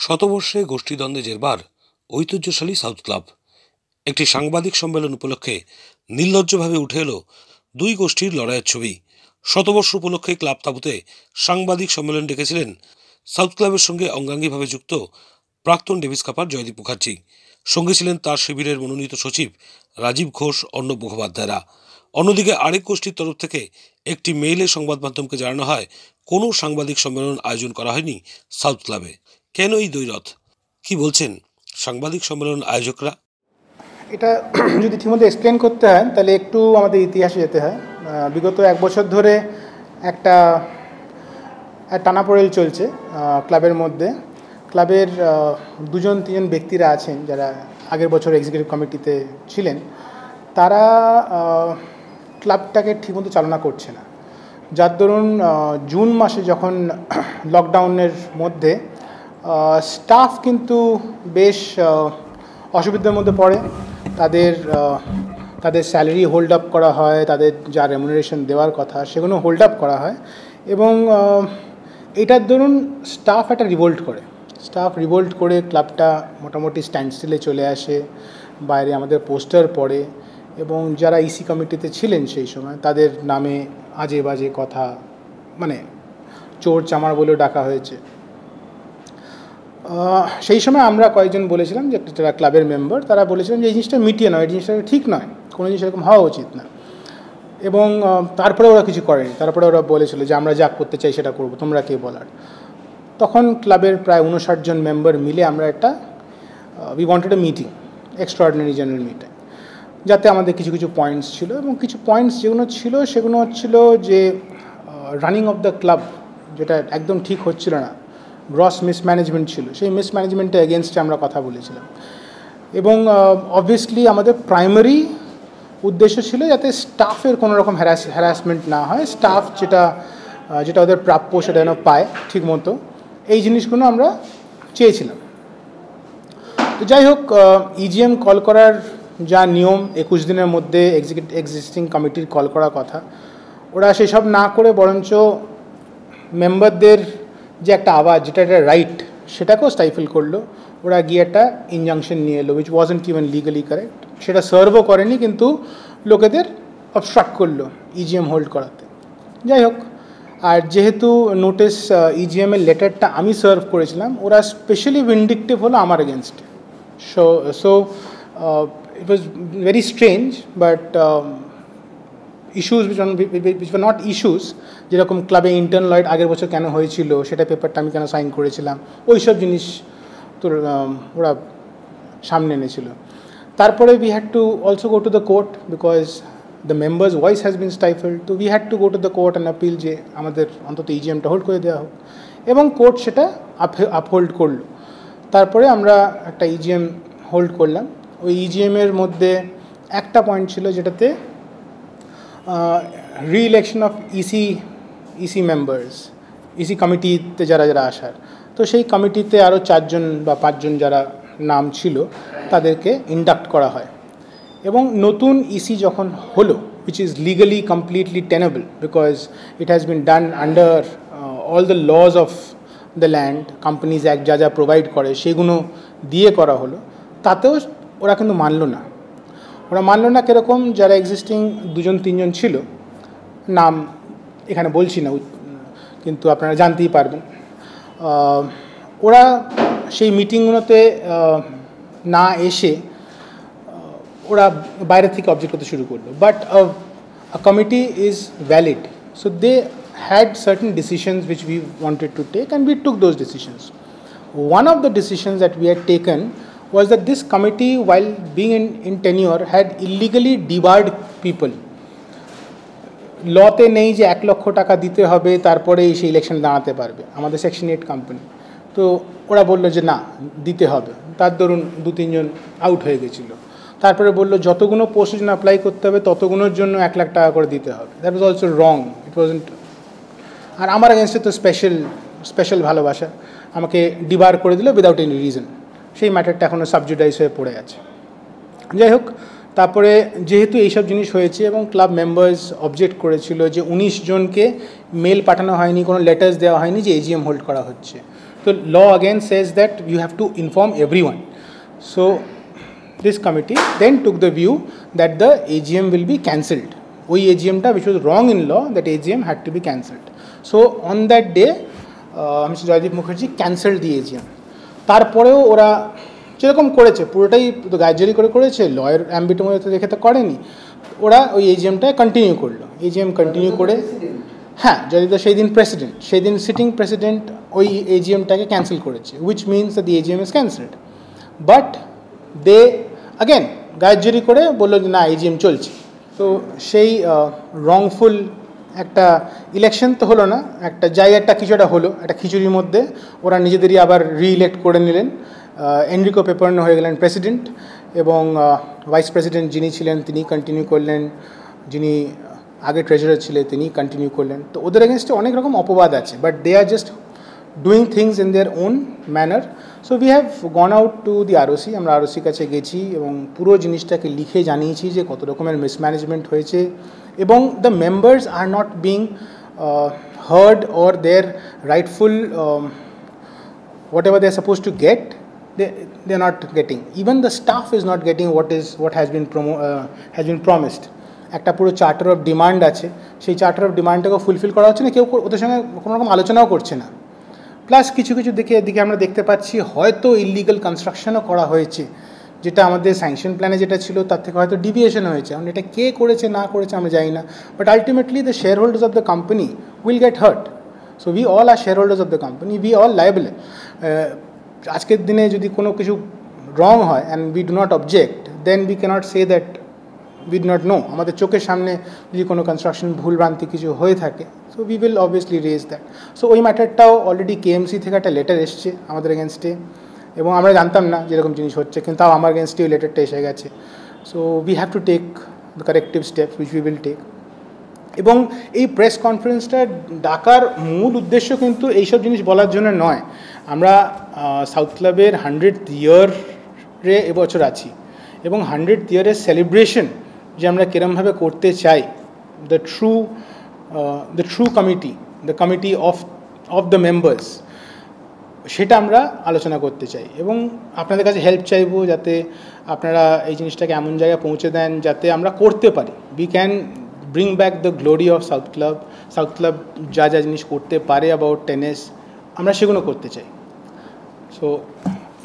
শতবর্ষে গোষ্ঠীদ্বন্দ্বে জেরবার ঐতিহ্যশালী south club. একটি সাংবাদিক সম্মেলন উপলক্ষে নির্লজ্জভাবে উঠে এলো দুই গোষ্ঠীর লড়াইয়ের ছবি। শতবর্ষ উপলক্ষে ক্লাব তাঁবুতে সাংবাদিক সম্মেলন ডেকেছিলেন সাউথ ক্লাবের সঙ্গে অঙ্গাঙ্গিভাবে যুক্ত প্রাক্তন ডেভিস কাপার জয়দীপ মুখার্জি। সঙ্গে ছিলেন তার শিবিরের মনোনীত সচিব রাজীব ঘোষ, অর্ণব মুখোপাধ্যায়রা। অন্যদিকে আরেক গোষ্ঠীর তরফ থেকে একটি মেইলে সংবাদ মাধ্যমকে জানানো হয়, কোনো সাংবাদিক সম্মেলন আয়োজন করা হয়নি সাউথ ক্লাবে। কেন এই দ্বৈরথ? কি বলছেন সাংবাদিক সম্মেলন আয়োজকরা? এটা যদি ঠিকমতো এক্সপ্লেন করতে হয় তাহলে একটু আমাদের ইতিহাসে যেতে হয়। বিগত এক বছর ধরে একটা টানাপোড়েন চলছে ক্লাবের মধ্যে। ক্লাবের দুজন তিনজন ব্যক্তিরা আছেন যারা আগের বছর এক্সিকিউটিভ কমিটিতে ছিলেন, তারা ক্লাবটাকে ঠিকমতো চালনা করছে না। যার দরুন জুন মাসে যখন লকডাউনের মধ্যে স্টাফ কিন্তু বেশ অসুবিধার মধ্যে পড়ে। তাদের স্যালারি হোল্ড আপ করা হয়, তাদের যা রেমুনারেশন দেওয়ার কথা সেগুলো হোল্ড আপ করা হয়, এবং এটার দরুন স্টাফ একটা রিভোল্ট করে ক্লাবটা মোটামুটি স্ট্যান্ডস্টিলে চলে আসে। বাইরে আমাদের পোস্টার পড়ে, এবং যারা ইসি কমিটিতে ছিলেন সেই সময় তাদের নামে আজে বাজে কথা, মানে চোর চামার বলেও ডাকা হয়েছে। সেই সময় আমরা কয়েকজন বলেছিলাম যে যারা ক্লাবের মেম্বার, তারা বলেছিলেন যে এই জিনিসটা মিটিয়ে নয়, এই জিনিসটা ঠিক নয়, কোনো জিনিস এরকম হওয়া উচিত না। এবং তারপরে ওরা কিছু করেনি। তারপরে ওরা বলেছিল যে আমরা যা করতে চাই সেটা করবো, তোমরা কে বলার। তখন ক্লাবের প্রায় 59 জন মেম্বার মিলে আমরা একটা we wanted a meeting, extraordinary general meeting, যাতে আমাদের কিছু কিছু পয়েন্টস ছিল, এবং কিছু পয়েন্টস যেগুলো ছিল সেগুলো হচ্ছিল যে রানিং অফ দ্য ক্লাব যেটা একদম ঠিক হচ্ছিল না, গ্রস মিসম্যানেজমেন্ট ছিল, সেই মিসম্যানেজমেন্টের এগেনস্টে আমরা কথা বলেছিলাম। এবং অবভিয়াসলি আমাদের প্রাইমারি উদ্দেশ্য ছিল যাতে স্টাফের কোনো রকম হ্যারাসমেন্ট না হয়, স্টাফ যেটা ওদের প্রাপ্য সেটা যেন পায় ঠিক মতো, এই জিনিসগুলো আমরা চেয়েছিলাম। তো যাই হোক, ইজিএম কল করার যা নিয়ম 21 দিনের মধ্যে এক্সিস্টিং কমিটির কল করার কথা, ওরা সেসব না করে বরঞ্চ মেম্বারদের যে একটা আওয়াজ, যেটা একটা রাইট, সেটাকেও স্টাইফেল করলো। ওরা গিয়ে একটা ইনজাংশন নিয়ে এলো, which wasn't even legally correct. সেটা সার্ভও করেনি, কিন্তু লোকেদের অবস্ট্রাক্ট করলো ইজিএম হোল্ড করাতে। যাই হোক, আর যেহেতু নোটিস ইজিএমের লেটারটা আমি সার্ভ করেছিলাম, ওরা স্পেশালি ভিন্ডিকটিভ হলো আমার এগেনস্টে। So it was very strange, but issues which were not issues, যেরকম ক্লাবে ইন্টার্নাল অডিট আগের বছর কেন হয়েছিল, সেটা পেপারটা আমি কেন সাইন করেছিলাম, ওই সব জিনিস তো ওরা সামনে এনেছিল। তারপরে we had to also go to the court because the members' voice has been stifled, so we had to go to the court and appeal যে আমাদের অন্তত ইজিএমটা হোল্ড করে দেওয়া হোক, এবং কোর্ট সেটা আপহোল্ড করলো। তারপরে আমরা একটা ইজিএম হোল্ড করলাম। ওই ইজিএমের মধ্যে একটা পয়েন্ট ছিল যেটাতে রি-ইলেকশন অফ ইসি মেম্বার্স, ইসি কমিটিতে যারা আসার, তো সেই কমিটিতে আরও 4 জন বা 5 জন যারা নাম ছিল তাদেরকে ইন্ডাক্ট করা হয়। এবং নতুন ইসি যখন হলো, which is legally completely tenable because it has been done under all the laws of the land, Companies Act যা প্রোভাইড করে সেগুলো দিয়ে করা হলো, তাতেও ওরা কিন্তু মানলো না। কীরকম? যারা এক্সিস্টিং 2-3 জন ছিল, নাম এখানে বলছি না, কিন্তু আপনারা জানতেই পারবেন, ওরা সেই মিটিংগুলোতে না এসে ওরা বাইরে থেকে অবজেক্ট করতে শুরু করলো। But a committee is valid, so they had certain decisions which we wanted to take, and we took those decisions. One of the decisions that we had taken was that this committee, while being in tenure, had illegally debarred people. লতে নেই যে 1 লক্ষ টাকা দিতে হবে তারপরে সেই election দাঁড়াতে পারবে, আমাদের সেকশন 8 কোম্পানি। তো ওরা বললো যে না, দিতে হবে। তার দরুন 2-3 জন আউট হয়ে গেছিলো। তারপরে বললো যতগুলো পোস্টের জন্য অ্যাপ্লাই করতে হবে ততগুলোর জন্য 1 লাখ টাকা করে দিতে হবে। That was also wrong, it wasn't. আর আমার এগেনস্টে তো স্পেশাল ভালোবাসা, আমাকে ডিবার করে দিল উইদাউট এনি রিজন। সেই ম্যাটারটা এখনও সাবজুডাইজ হয়ে পড়ে আছে। যাই হোক, তারপরে যেহেতু এইসব জিনিস হয়েছে এবং ক্লাব মেম্বার্স অবজেক্ট করেছিল যে 19 জনকে মেল পাঠানো হয়নি, কোনো লেটার্স দেওয়া হয়নি যে এজিএম হোল্ড করা হচ্ছে, So law again says that you have to inform everyone. So this committee then took the view that the AGM will be cancelled. ওই AGMটা which was wrong in law, that AGM had to be cancelled. So on that day, Mr. Joydeep Mukherjee cancelled the AGM. তারপরেও ওরা যেরকম করেছে পুরোটাই গাইজারি করে করেছে, লয়ের অ্যাম্বিটের মধ্যে তো দেখে তো করেনি, ওরা ওই AGMটা কন্টিনিউ করলো। AGM কন্টিনিউ করে, হ্যাঁ, যদি তো সেই দিন প্রেসিডেন্ট, সেই দিন সিটিং প্রেসিডেন্ট ওই AGMটাকে ক্যান্সেল করেছে, which means that the AGM is cancelled. But they again গাইজারি করে বললো যে না AGM চলছে। তো সেই রংফুল একটা ইলেকশন তো হলো না, একটা জায়গাটা কিছুটা হলো, একটা খিচুড়ির মধ্যে ওরা নিজেদেরই আবার রিইলেক্ট করে নিলেন। এনরিকো পেপারনো হয়ে গেলেন প্রেসিডেন্ট, এবং ভাইস প্রেসিডেন্ট যিনি ছিলেন তিনি কন্টিনিউ করলেন, যিনি আগে ট্রেজারার ছিলেন তিনি কন্টিনিউ করলেন। তো ওদের এগেনস্টে অনেক রকম অপবাদ আছে, but they are just doing things in their own manner. So we have gone out to the ROC, আমরা আরওসির কাছে গেছি এবং পুরো জিনিসটাকে লিখে জানিয়েছি যে কত রকমের মিসম্যানেজমেন্ট হয়েছে, এবং the members are not being heard or their rightful whatever they are supposed to get, they are not getting. Even the staff is not getting what has been promised. একটা পুরো চার্টার অফ ডিমান্ড আছে, সেই charter of ডিমান্ডটাকে fulfil করা হচ্ছে না, কেউ ওদের সঙ্গে কোনো রকম আলোচনাও করছে না। প্লাস কিছু কিছু এদিকে আমরা দেখতে পাচ্ছি হয়তো ইলিগাল কনস্ট্রাকশনও করা হয়েছে, যেটা আমাদের স্যাংশন প্ল্যানে যেটা ছিল তার থেকে হয়তো ডিভিয়েশন হয়েছে। এখন এটা কে করেছে না করেছে আমরা জানি না, but ultimately the share holders of the company will get hurt. So we all are share holders of the company, we all liable. আজকের দিনে যদি কোনো কিছু রং হয় and we do not object, then we cannot say that we do not know. আমাদের চোখের সামনে যদি কোনো কনস্ট্রাকশন ভুলভ্রান্তি কিছু হয়ে থাকে, so we will obviously raise that. So ওই ম্যাটারটাও অলরেডি KMC থেকে একটা লেটার এসছে আমাদের এগেনস্টে, এবং আমরা জানতাম না যেরকম জিনিস হচ্ছে, কিন্তু তাও আমার এগেনস্টে ওই লেটারটা এসে গেছে। So we have to take the corrective steps which we will take. এবং এই প্রেস কনফারেন্সটা ডাকার মূল উদ্দেশ্য কিন্তু এইসব জিনিস বলার জন্য নয়। আমরা সাউথ ক্লাবের 100th ইয়ারে এবছর আছি, এবং 100th ইয়ারের সেলিব্রেশন যে আমরা কিরমভাবে করতে চাই, the true committee, the committee of the members, সেটা আমরা আলোচনা করতে চাই। এবং আপনাদের কাছে হেল্প চাইবো যাতে আপনারা এই জিনিসটাকে এমন জায়গায় পৌঁছে দেন যাতে আমরা করতে পারি। We can bring back the glory of South Club যা যা জিনিস করতে পারে অ্যাবাউট টেনিস, আমরা সেগুলো করতে চাই। সো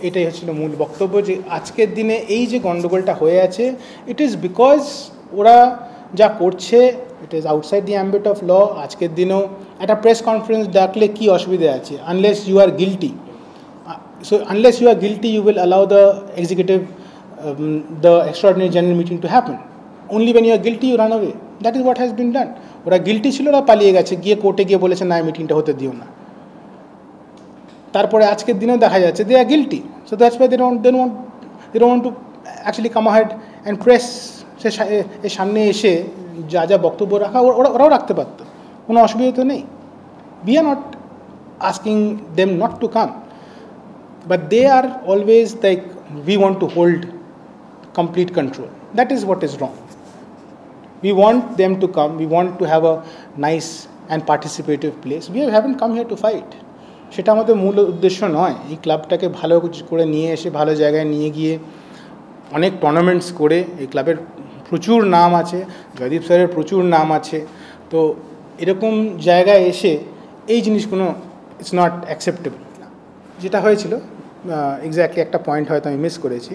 এটাই হচ্ছিল মূল বক্তব্য, যে আজকের দিনে এই যে গণ্ডগোলটা হয়ে আছে, ইট ইজ বিকজ ওরা যা করছে it is outside the ambit of law. আজকের দিনেও একটা প্রেস কনফারেন্স ডাকলে কী অসুবিধা আছে, unless you are guilty. So unless you are guilty you will allow the executive the extraordinary general meeting to happen. only when you are guilty you run away. That is what has been done. ওরা guilty ছিল, ওরা পালিয়ে গেছে, গিয়ে কোর্টে গিয়ে বলেছে না মিটিংটা হতে দিও না। তারপরে আজকের দিনেও দেখা যাচ্ছে they are guilty, so that's why they don't want to actually come ahead and press. এর সামনে এসে যা যা বক্তব্য রাখা ওরাও রাখতে পারত, কোনো অসুবিধা তো নেই। We are not asking them not to come, but they are always like we want to hold complete control. That is what is wrong. We want them to come, we want to have a nice and participative place. We haven't come here to fight. সেটা আমাদের মূল উদ্দেশ্য নয়। এই ক্লাবটাকে ভালো করে নিয়ে এসে ভালো জায়গায় নিয়ে গিয়ে অনেক টুর্নামেন্টস করে, এই ক্লাবের প্রচুর নাম আছে, জয়দীপ স্যারের প্রচুর নাম আছে, তো এরকম জায়গায় এসে এই জিনিসগুলো ইটস নট অ্যাকসেপ্টেবল। যেটা হয়েছিল এক্স্যাক্টলি একটা পয়েন্ট হয়তো আমি মিস করেছি,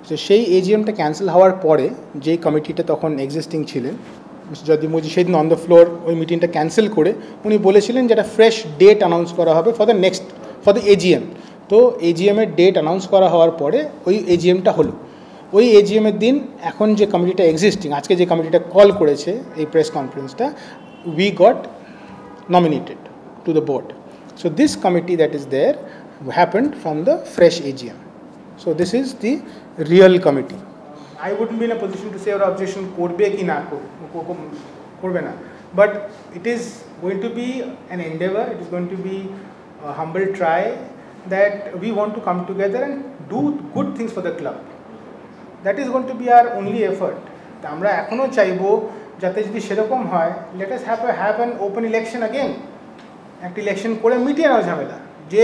যে সেই AGMটা ক্যান্সেল হওয়ার পরে যেই কমিটিটা তখন এক্সিস্টিং ছিলেন, যদি মুজি সেদিন অন দ্য ফ্লোর ওই মিটিংটা ক্যান্সেল করে উনি বলেছিলেন যে একটা ফ্রেশ ডেট অ্যানাউন্স করা হবে ফর দ্য AGM। তো AGM-এর ডেট অ্যানাউন্স করা হওয়ার পরে ওই AGM-টা হলো। ওই AGM-এর দিন এখন যে কমিটিটা এক্সিস্টিং, আজকে যে কমিটিটা কল করেছে এই প্রেস কনফারেন্সটা, we got nominated to the board. So this committee that is there happened from the fresh AGM. So this is the real committee. I wouldn't be in a position to say or objection korbe ki na korbe na, but it is going to be an endeavor, it is going to be a humble try that we want to come together and do good things for the club. That is going to be our only effort. তা আমরা এখনও চাইবো যাতে যদি সেরকম হয়, let us have an open election again. একটা election করে মিটিয়ে নাও ঝামেলা, যে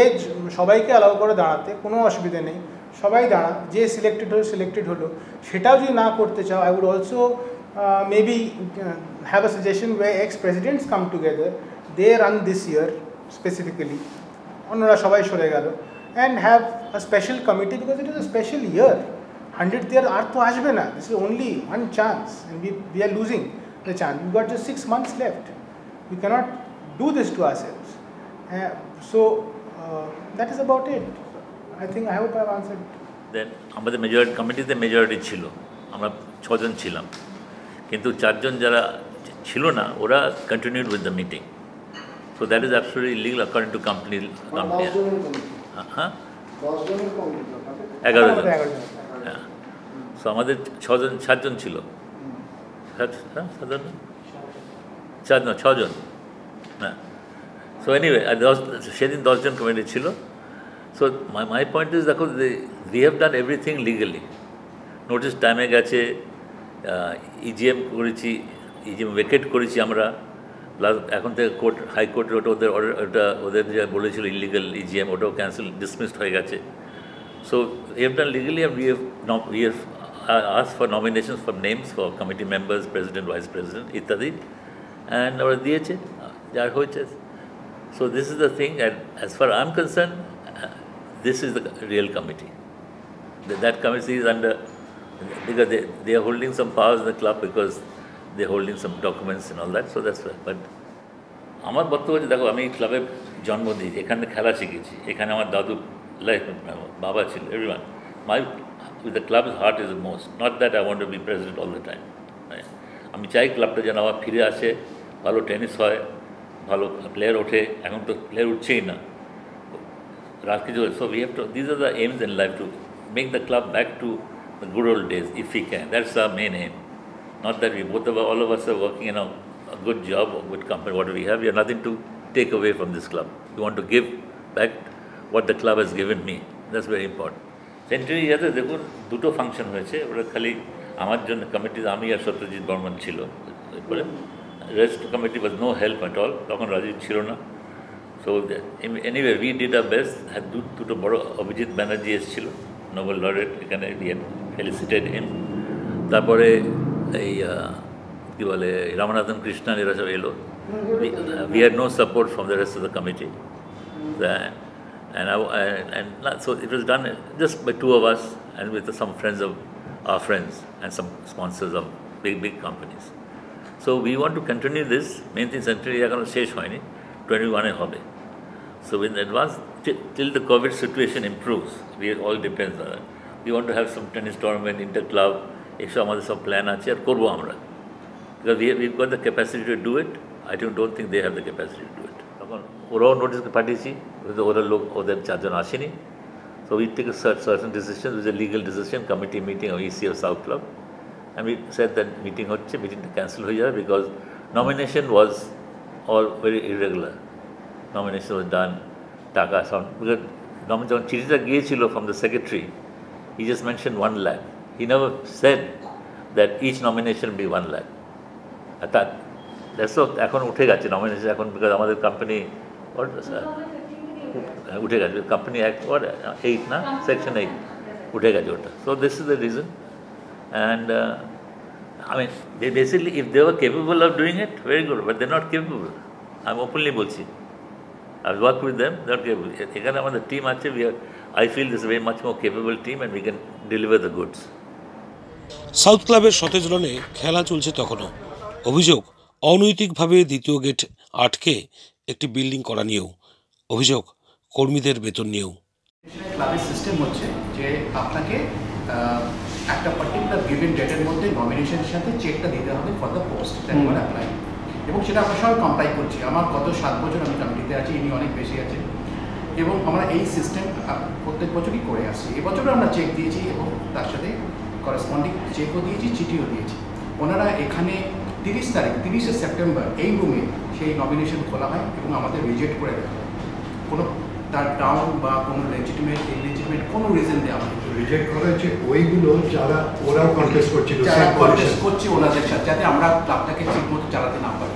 সবাইকে অ্যালাউ করে দাঁড়াতে, কোনো অসুবিধা নেই, সবাই দাঁড়া, যে সিলেক্টেড হলো সেটাও যদি না করতে চাও, I would also maybe have a suggestion where ex-presidents come together, they run this year specifically, অন্যরা সবাই সরে গেল, and have a special committee because it is a special year. 100th year আর তো আসবে না, this is only one chance and we are losing the chance. We've got just 6 months left. We cannot do this to ourselves. So that is about it. I hope I've answered. Then আমাদের majority কমিটিতে majority ছিল, আমরা 6 জন ছিলাম, কিন্তু 4 জন যারা ছিল না ওরা continued with the meeting, so that is absolutely illegal according to company. হ্যাঁ 11 জন, হ্যাঁ। সো আমাদের 7 জন ছিল, 6 জন, হ্যাঁ। সো এনিওয়ে সেদিন 10 জন কমিটি ছিল। সো মাই পয়েন্ট ইজ, দেখো we have done everything legally. Notice টাইমে গেছে, ইজিএম করেছি, ইজিএম ভেকেট করেছি আমরা, প্লাস এখন থেকে কোর্ট হাইকোর্টের ওদের যা বলেছিল ইলিগাল ইজিএম ওটাও ক্যান্সেল ডিসমিসড হয়ে গেছে। So we have done legally and we have asked for nominations for names for committee members, president, vice president ইত্যাদি, and ওরা দিয়েছে যা হয়েছে। So this is the thing, and as far I'm concerned, this is the real committee. That committee is under, because they are holding some powers in the club because they are holding some documents and all that, so that's why. But আমার বক্তব্য হচ্ছে, দেখো আমি ক্লাবের জন্ম দিয়েছি, এখানে খেলা শিখেছি, এখানে আমার দাদু লাইফ বাবা ছিল, everyone. with the club's heart is the most, not that I want to be president all the time. আমি চাই ক্লাবটা যেন আবার ফিরে আসে, ভালো টেনিস হয়, ভালো প্লেয়ার ওঠে, এখন তো প্লেয়ার উঠছেই না। So we have to, these are the aims in life, to make the club back to the good old days if we can. That's our main aim. Not that all of us are working in a good job or good company, what do we have? We have nothing to take away from this club. We want to give back what the club has given me. That's very important. সেন্টারি ইয়াতে দেখুন 2টো function হয়েছে, ওটা খালি আমার জন্য committee, আমি আর সত্যজিৎ বর্মন ছিল, এরপরে rest committee was no help at all, তখন রাজীব ছিল না। So anyway we did our best. হ্যাঁ, 2টো বড়, অভিজিৎ ব্যানার্জি এসেছিল, নোবেল লরেট, এখানে ফেলিসিটেড হিম। তারপরে এই কী বলে রামনাথন কৃষ্ণন, এরা সব এলো। We had no support from the rest of the committee, so it was done just by 2 of us and with some friends of our friends and some sponsors of big companies. So we want to continue this. Main thing century ekhano shesh hoyni, 21 hobe. So in advance, till the COVID situation improves, we all depends on that. We want to have some tennis tournament, inter club, esho amader sob plan ache ar korbo amra, because we've got the capacity to do it. I don't think they have the capacity to do it. তখন ওরাও notice পাঠিয়েছি, ওরা লোক, ওদের 4 জন আসেনি। So we take certain decision, was a legal decision, committee meeting of EC of South Club, and we said that meeting হচ্ছে, মিটিংটা ক্যান্সেল হয়ে যাবে, because nomination was all very irregular. Nomination was done, টাকা sound, because যখন চিঠিটা গিয়েছিল from the secretary, he just mention 1 lakh. He never said that each nomination be 1 lakh. That's এখন উঠে গেছে নমিনেশন এখন, বিকজ আমাদের কোম্পানি উঠে গেছে, কোম্পানি অ্যাক্ট 8 না, সেকশন 8 উঠে গেছে ওটা। So this is the reason, and I mean, basically if they were capable of doing it, very good, but they're not capable. I'm openly বলছি, I've worked with them, they're not capable. এখানে আমাদের team আছে, I feel this is a very much more capable team and we can deliver the goods. South ক্লাবের সতেজ রনে খেলা চলছে তখনও। অভিযোগ অনৈতিকভাবে দ্বিতীয় গেট আটকে একটি বিল্ডিং করা নিয়েও, অভিযোগ কর্মীদের বেতন নিয়েও। ক্লাবের সিস্টেম হচ্ছে যে আপনাকে একটা পার্টিকুলার গিভেন ডেটের মধ্যে নমিনেশনের সাথে চেকটা দিতে হবে for the post that you are apply, এবং সেটা আমরা সবাই কমপ্লাই করছি। আমার গত 7 বছর আমি কমিটিতে আছি, ইনি অনেক বেশি আছেন, এবং আমরা এই সিস্টেম প্রত্যেক বছরই করে আসছি। এবছরও আমরা চেক দিয়েছি এবং তার সাথে করেসপন্ডিং চেকও দিয়েছি, চিঠিও দিয়েছি। ওনারা এখানে 30 সেপ্টেম্বর এই রুমে সেই নমিনেশন খোলা হয় এবং আমাদের রিজেক্ট করে দেওয়া হয়। কোনো তার ডাউন বা কোনো লেজিটিমেট ইনলেজিটিমেট কোনো রিজন দেওয়া হয়, রিজেক্ট করা হচ্ছে ওইগুলো যারা ওরাও কন্টেস্ট করছিল, যারা কন্টেস্ট করছে ওনাদের সাথে, যাতে আমরা ক্লাবটাকে ঠিকমতো চালাতে না পারি।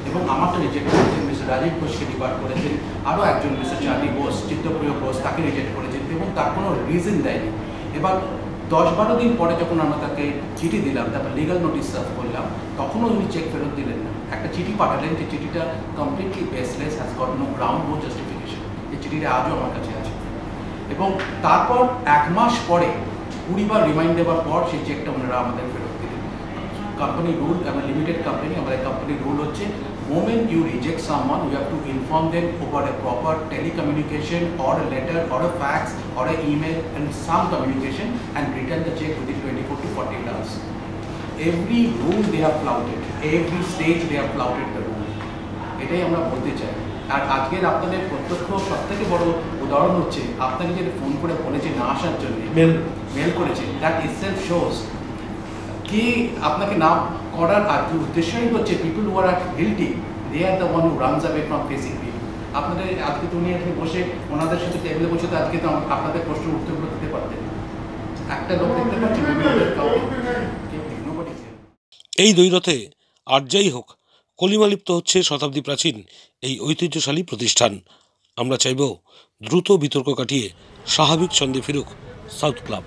এবং আমারটা রিজেক্ট করেছেন, মিস্টার রাজীব ঘোষকে ডিপার্ট করেছেন, আরও একজন মিস্টার চাঁদি বোস, চিত্তপ্রিয় বোস, তাকে রিজেক্ট করেছেন এবং তার কোনো রিজন দেয়নি। এবার 10-12 দিন পরে যখন আমরা তাকে চিঠি দিলাম, তারপর লিগাল নোটিশ সার্ভ করলাম, তখনও উনি চেক ফেরত দিলেন না। একটা চিঠি পাঠালেন, যে চিঠিটা completely baseless, has got no ground, no justification. এই চিঠিটা আজও আমার কাছে আছে। এবং তারপর 1 মাস পরে 20 বার রিমাইন্ড দেওয়ার পর সেই চেকটা ওনারা আমাদের ফেরত দিলেন। কোম্পানি রুল, আমরা লিমিটেড কোম্পানি, আমাদের কোম্পানির রুল হচ্ছে moment you reject someone, you have to inform them over a proper telecommunication or a letter or a fax or an email and some communication and return the check within 24 to 48 hours. Every rule they have flouted, every stage they have flouted the rule. এটাই আমরা বলতে চাই। আর আজকের আপনাদের প্রত্যক্ষ সবথেকে বড় উদাহরণ হচ্ছে আপনাকে যেটা ফোন করে বলেছে না আসার জন্য, মেল করেছে, দ্যাট ইটসেলফ শোজ কি আপনাকে না করার উদ্দেশ্যই হচ্ছে people who are guilty, they are the one who runs away from facing me. আপনাদের আজকে তো উনি এখানে বসে ওনাদের সাথে টেবিলে বসে তো আজকে তো আপনাদের প্রশ্নের উত্তরগুলো দিতে পারতেন। একটা লোক দেখতে পাচ্ছি এই দ্বৈরথে আর যাই হোক, কলিমালিপ্ত হচ্ছে শতাব্দী প্রাচীন এই ঐতিহ্যশালী প্রতিষ্ঠান। আমরা চাইব দ্রুত বিতর্ক কাটিয়ে স্বাভাবিক ছন্দে ফিরুক সাউথ ক্লাব।